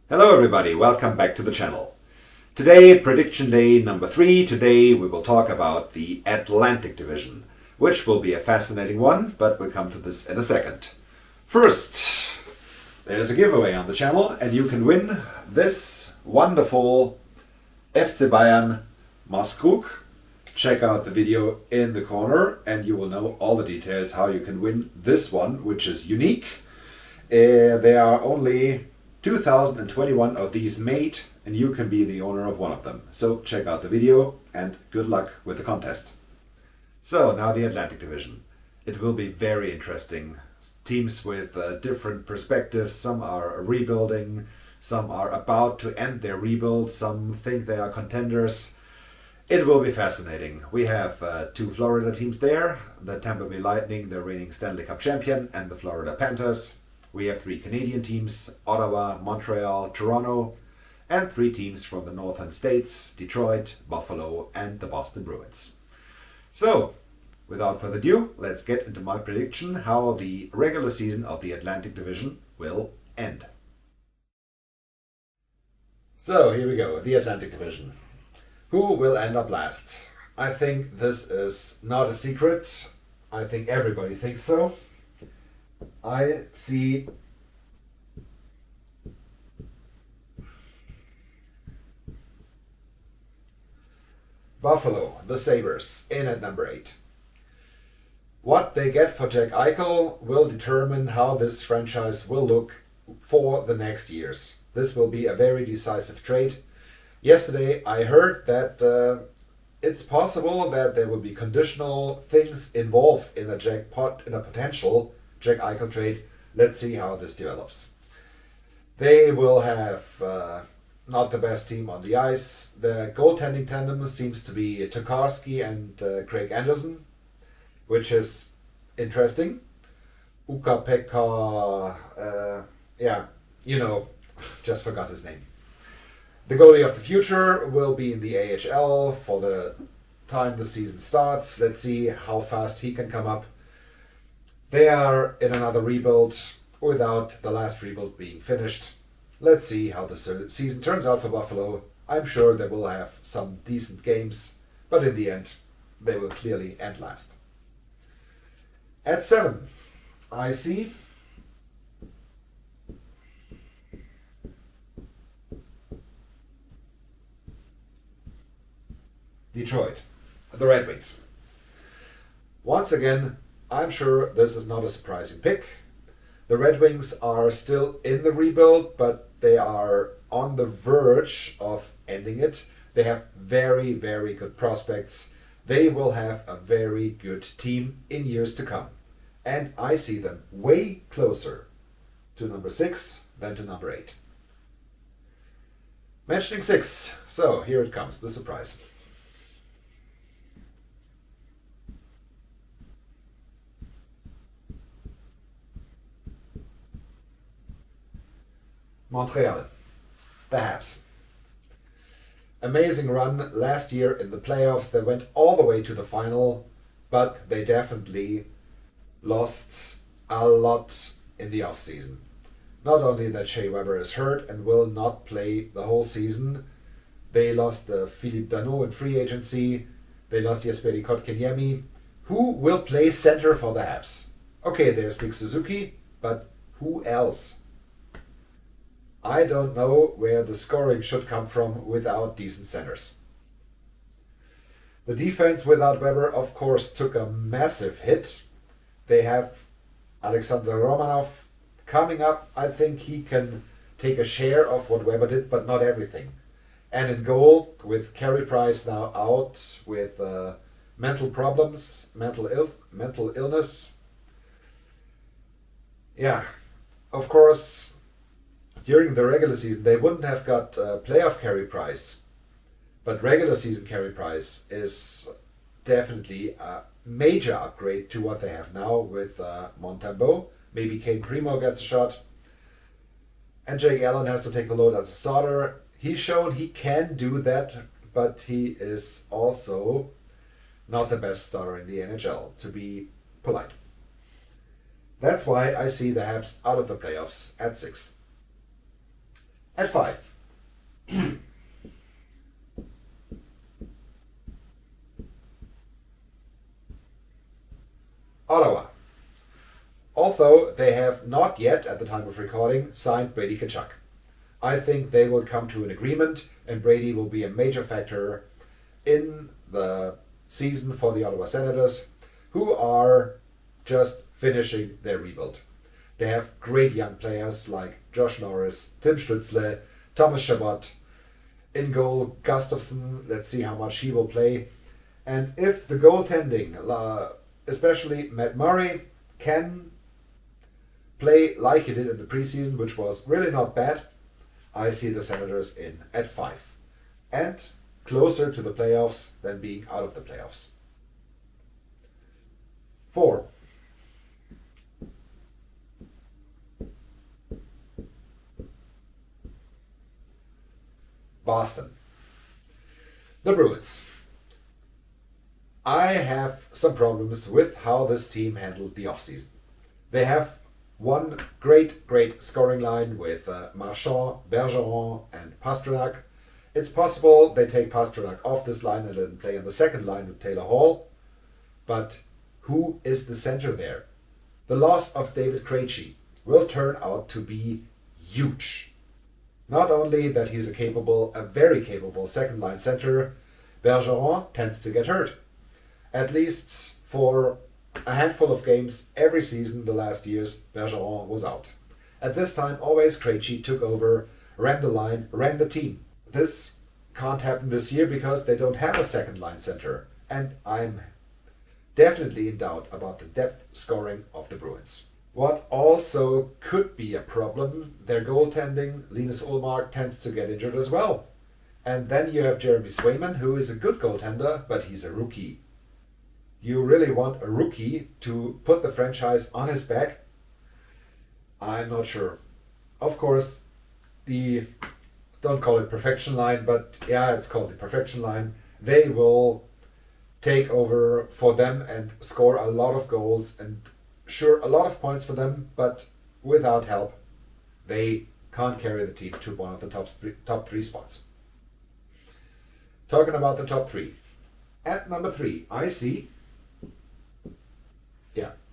Hello everybody, welcome back to the channel. Today, prediction day number 3. Today we will talk about the Atlantic Division, which will be a fascinating one, but we'll come to this in a second. First, there's a giveaway on the channel and you can win this wonderful FC Bayern Maßkrug. Check out the video in the corner and you will know all the details how you can win this one, which is unique. There are only 2021 of these made and you can be the owner of one of them. So check out the video and good luck with the contest. So now the Atlantic Division. It will be very interesting. Teams with different perspectives. Some are rebuilding, some are about to end their rebuild, some think they are contenders. It will be fascinating. We have 2 Florida teams there, the Tampa Bay Lightning, the reigning Stanley Cup champion, and the Florida Panthers. We have 3 Canadian teams, Ottawa, Montreal, Toronto, and 3 teams from the northern states, Detroit, Buffalo, and the Boston Bruins. So, without further ado, let's get into my prediction how the regular season of the Atlantic Division will end. So, here we go, the Atlantic Division. Who will end up last? I think this is not a secret. I think everybody thinks so. I see Buffalo, the Sabres, in at number 8. What they get for Jack Eichel will determine how this franchise will look for the next years. This will be a very decisive trade. Yesterday I heard that it's possible that there will be conditional things involved in a potential Jack Eichel trade. Let's see how this develops. They will have not the best team on the ice. The goaltending tandem seems to be Tokarski and Craig Anderson, which is interesting. Ukko-Pekka, just forgot his name. The goalie of the future will be in the AHL for the time the season starts. Let's see how fast he can come up. They are in another rebuild without the last rebuild being finished. Let's see how the season turns out for Buffalo. I'm sure they will have some decent games, but in the end, they will clearly end last. At 7, I see Detroit, the Red Wings. Once again, I'm sure this is not a surprising pick. The Red Wings are still in the rebuild, but they are on the verge of ending it. They have very, very good prospects. They will have a very good team in years to come. And I see them way closer to number 6 than to number 8. Mentioning 6, so here it comes, the surprise. Montreal, the Habs. Amazing run last year in the playoffs. They went all the way to the final, but they definitely lost a lot in the offseason. Not only that Shea Weber is hurt and will not play the whole season, they lost Philippe Danault in free agency, they lost Jesperi Kotkaniemi. Who will play center for the Habs? Okay, there's Nick Suzuki, but who else? I don't know where the scoring should come from without decent centers. The defense without Weber, of course, took a massive hit. They have Alexander Romanov coming up. I think he can take a share of what Weber did, but not everything. And in goal, with Carey Price now out with mental problems, mental illness. Yeah, of course, during the regular season, they wouldn't have got playoff Carey Price, but regular season Carey Price is definitely a major upgrade to what they have now with Montembeault. Maybe Kane Primo gets a shot. And Jake Allen has to take the load as a starter. He's shown he can do that, but he is also not the best starter in the NHL, to be polite. That's why I see the Habs out of the playoffs at 6. At 5. Ottawa. Although they have not yet, at the time of recording, signed Brady Tkachuk. I think they will come to an agreement and Brady will be a major factor in the season for the Ottawa Senators, who are just finishing their rebuild. They have great young players like Josh Norris, Tim Stützle, Thomas Chabot. In goal, Gustafsson, let's see how much he will play. And if the goaltending, especially Matt Murray, can play like he did in the preseason, which was really not bad, I see the Senators in at 5. And closer to the playoffs than being out of the playoffs. 4. Boston. The Bruins. I have some problems with how this team handled the offseason. They have one great scoring line with Marchand, Bergeron, and Pastrnak. It's possible they take Pastrnak off this line and let him play on the second line with Taylor Hall. But who is the center there? The loss of David Krejci will turn out to be huge. Not only that he's a very capable second line center, Bergeron tends to get hurt. At least for a handful of games every season the last years, Bergeron was out. At this time, always Krejci took over, ran the line, ran the team. This can't happen this year because they don't have a second line center. And I'm definitely in doubt about the depth scoring of the Bruins. What also could be a problem, their goaltending, Linus Ullmark tends to get injured as well. And then you have Jeremy Swayman, who is a good goaltender, but he's a rookie. You really want a rookie to put the franchise on his back? I'm not sure. Of course, don't call it perfection line, but yeah, it's called the perfection line. They will take over for them and score a lot of goals and sure, a lot of points for them, but without help, they can't carry the team to one of the top three spots. Talking about the top 3. At number 3, I see,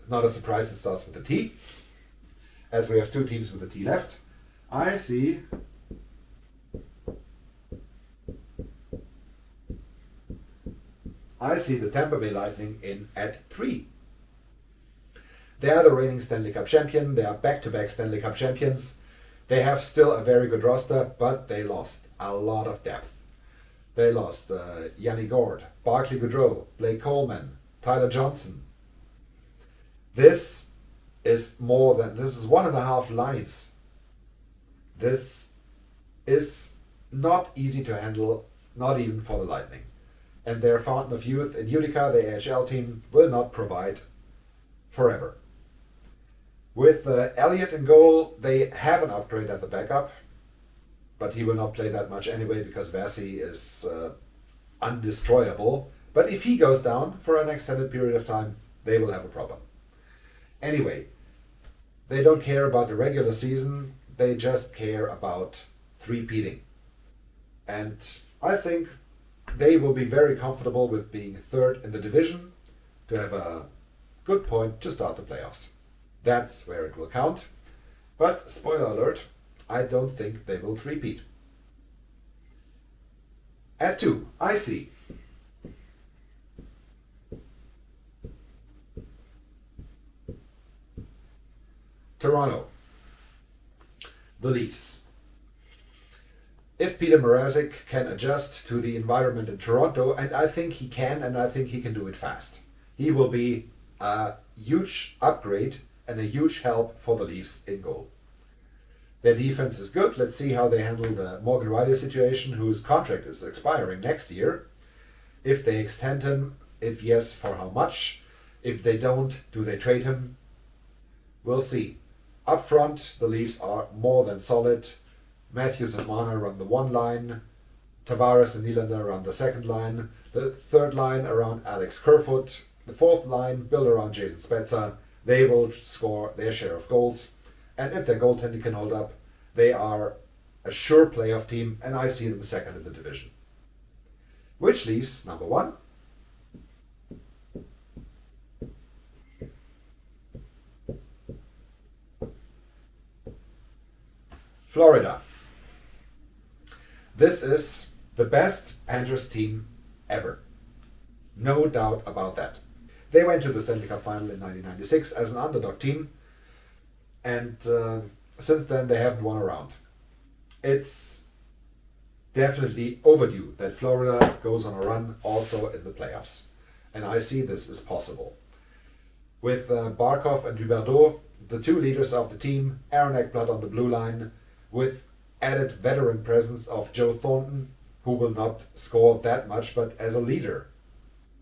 not a surprise, it starts with the T, as we have 2 teams with the T left. I see the Tampa Bay Lightning in at 3. They are the reigning Stanley Cup champion. They are back-to-back Stanley Cup champions. They have still a very good roster, but they lost a lot of depth. They lost Yanni Gourde, Barclay Goodrow, Blake Coleman, Tyler Johnson. This is 1.5 lines. This is not easy to handle, not even for the Lightning. And their fountain of youth in Utica, the AHL team, will not provide forever. With Elliott in goal, they have an upgrade at the backup, but he will not play that much anyway because Vassie is undestroyable. But if he goes down for an extended period of time, they will have a problem. Anyway, they don't care about the regular season, they just care about three-peating. And I think they will be very comfortable with being 3rd in the division to have a good point to start the playoffs. That's where it will count. But, spoiler alert, I don't think they will three-peat. At 2, I see Toronto. The Leafs. If Peter Mrazek can adjust to the environment in Toronto, and I think he can, and I think he can do it fast, he will be a huge upgrade and a huge help for the Leafs in goal. Their defense is good. Let's see how they handle the Morgan Rielly situation, whose contract is expiring next year. If they extend him, if yes, for how much? If they don't, do they trade him? We'll see. Up front, the Leafs are more than solid. Matthews and Marner run the 1 line. Tavares and Nylander run the 2nd line. The 3rd line around Alex Kerfoot. The 4th line built around Jason Spezza. They will score their share of goals. And if their goaltending can hold up, they are a sure playoff team, and I see them second in the division. Which leaves number 1. Florida. This is the best Panthers team ever. No doubt about that. They went to the Stanley Cup Final in 1996 as an underdog team, and since then they haven't won a round. It's definitely overdue that Florida goes on a run also in the playoffs, and I see this as possible. With Barkov and Huberdeau, the two leaders of the team, Aaron Ekblad on the blue line, with added veteran presence of Joe Thornton, who will not score that much, but as a leader,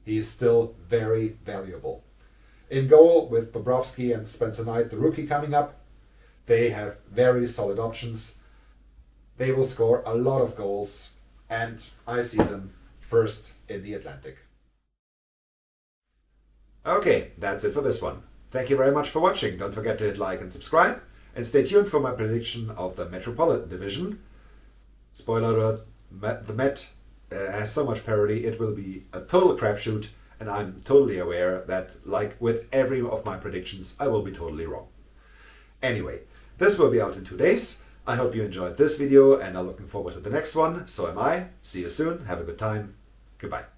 he is still very valuable. In goal, with Bobrovsky and Spencer Knight, the rookie, coming up, they have very solid options. They will score a lot of goals, and I see them first in the Atlantic. Okay, that's it for this one. Thank you very much for watching. Don't forget to hit like and subscribe, and stay tuned for my prediction of the Metropolitan Division. Spoiler alert, the Met has so much parity, it will be a total crapshoot, and I'm totally aware that, like with every of my predictions, I will be totally wrong. Anyway, this will be out in 2 days. I hope you enjoyed this video and are looking forward to the next one. So am I. See you soon. Have a good time. Goodbye.